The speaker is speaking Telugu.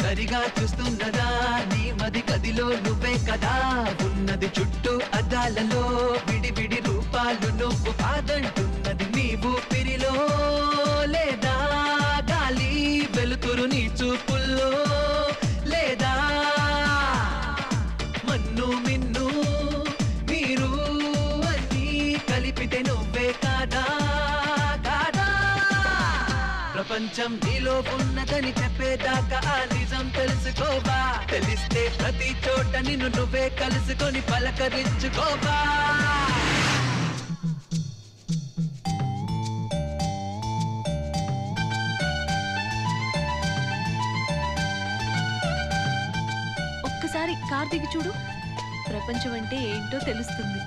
సరిగా చూస్తున్నదా నీ మది గదిలో నువ్వే కదా ఉన్నది చుట్టూ అద్దాలలో విడి రూపాలు నువ్వు కాదంటున్నది నీవు పిరిలో లేదా గాలి వెలుతురు నీ చూపుల్లో లేదా మన్ను మిన్ను మీరు అన్నీ కలిపితే నువ్వే కాదా ప్రపంచం నీలో ఉన్నదని చెప్పేదాకా ఆ నిజం తెలుసుకోవా తెలిస్తే ప్రతి చోట నిన్ను నువ్వే కలుసుకొని పలకరించుకోవా ఒక్కసారి కార్ దిగి చూడు ప్రపంచం అంటే ఏంటో తెలుస్తుంది.